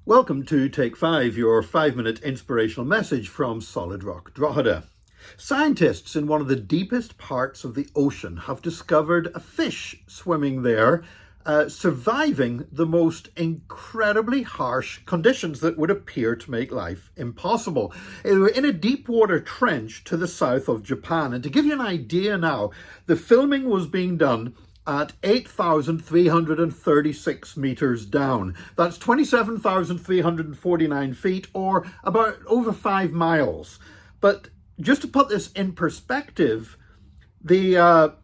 Welcome to Take 5, your 5-minute inspirational message from Solid Rock Drogheda. Scientists in one of the deepest parts of the ocean have discovered a fish swimming there, surviving the most incredibly harsh conditions that would appear to make life impossible. They were in a deep water trench to the south of Japan. And to give you an idea now, the filming was being done at 8,336 meters down. That's 27,349 feet, or about over 5 miles. But just to put this in perspective, the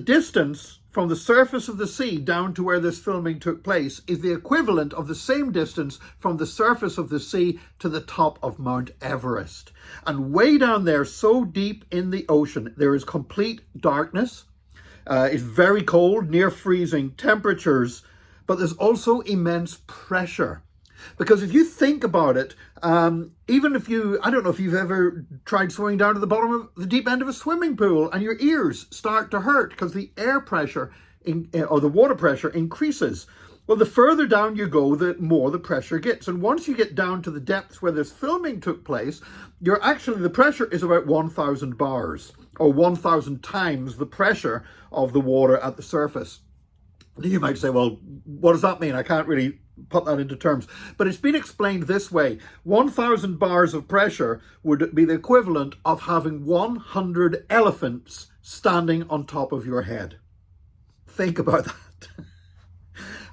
distance from the surface of the sea down to where this filming took place is the equivalent of the same distance from the surface of the sea to the top of Mount Everest. And way down there, so deep in the ocean, there is complete darkness. It's very cold, near freezing temperatures, but there's also immense pressure. Because if you think about it, even if I don't know if you've ever tried swimming down to the bottom of the deep end of a swimming pool and your ears start to hurt because the air pressure or the water pressure increases. Well, the further down you go, the more the pressure gets. And once you get down to the depths where this filming took place, the pressure is about 1,000 bars, or 1,000 times the pressure of the water at the surface. You might say, well, what does that mean? I can't really put that into terms. But it's been explained this way. 1,000 bars of pressure would be the equivalent of having 100 elephants standing on top of your head. Think about that.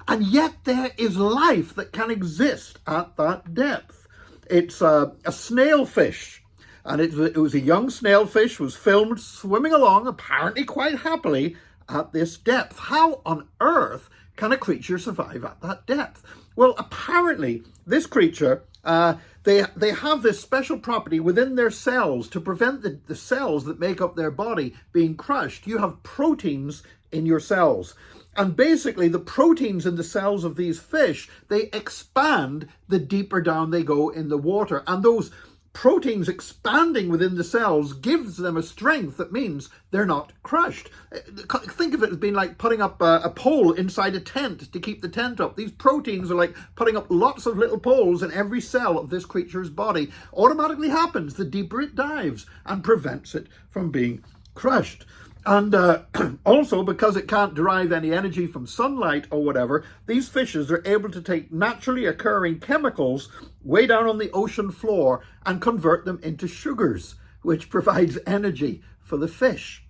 And yet there is life that can exist at that depth. It's a snailfish. And it was a young snailfish, was filmed swimming along, apparently quite happily, at this depth. How on earth can a creature survive at that depth? Well, apparently, this creature, they have this special property within their cells to prevent the cells that make up their body being crushed. You have proteins in your cells. And basically, the proteins in the cells of these fish, they expand the deeper down they go in the water. And those proteins expanding within the cells gives them a strength that means they're not crushed. Think of it as being like putting up a pole inside a tent to keep the tent up. These proteins are like putting up lots of little poles in every cell of this creature's body. Automatically happens the deeper it dives and prevents it from being crushed. And also, because it can't derive any energy from sunlight or whatever, these fishes are able to take naturally occurring chemicals way down on the ocean floor and convert them into sugars, which provides energy for the fish.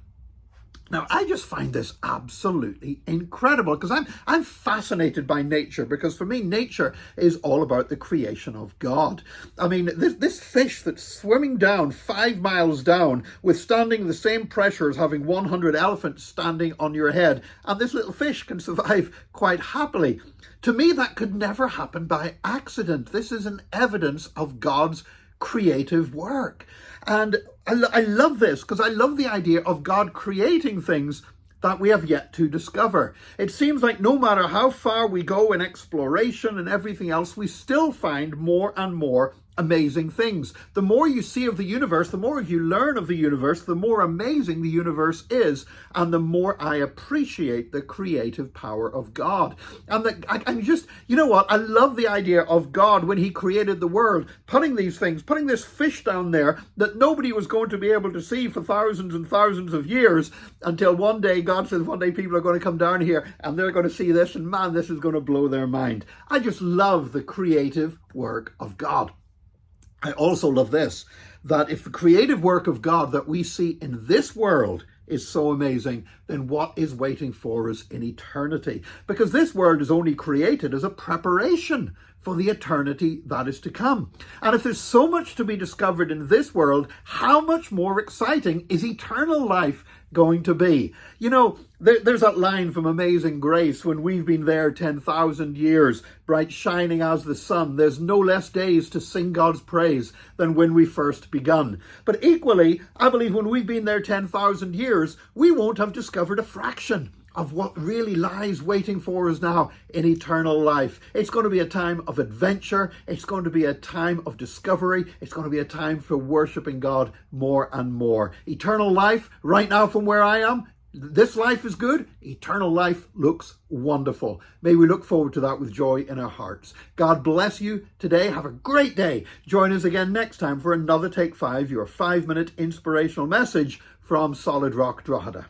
Now, I just find this absolutely incredible because I'm fascinated by nature, because for me, nature is all about the creation of God. I mean, this fish that's swimming down 5 miles down, withstanding the same pressure as having 100 elephants standing on your head, and this little fish can survive quite happily. To me, that could never happen by accident. This is an evidence of God's creative work. And I love this because I love the idea of God creating things that we have yet to discover. It seems like no matter how far we go in exploration and everything else, we still find more and more amazing things. The more you see of the universe, the more you learn of the universe, the more amazing the universe is, and the more I appreciate the creative power of God. And I'm just, you know what, I love the idea of God when he created the world, putting these things, putting this fish down there that nobody was going to be able to see for thousands and thousands of years, until one day God says, one day people are going to come down here and they're going to see this, and man, this is going to blow their mind. I just love the creative work of God. I also love this, that if the creative work of God that we see in this world is so amazing, then what is waiting for us in eternity? Because this world is only created as a preparation for the eternity that is to come. And if there's so much to be discovered in this world, how much more exciting is eternal life going to be? You know, there's that line from Amazing Grace, when we've been there 10,000 years, bright shining as the sun, there's no less days to sing God's praise than when we first begun. But equally, I believe when we've been there 10,000 years, we won't have discovered a fraction of what really lies waiting for us now in eternal life. It's going to be a time of adventure. It's going to be a time of discovery. It's going to be a time for worshiping God more and more. Eternal life, right now from where I am, this life is good, eternal life looks wonderful. May we look forward to that with joy in our hearts. God bless you today. Have a great day. Join us again next time for another Take 5, your 5-minute inspirational message from Solid Rock Drogheda.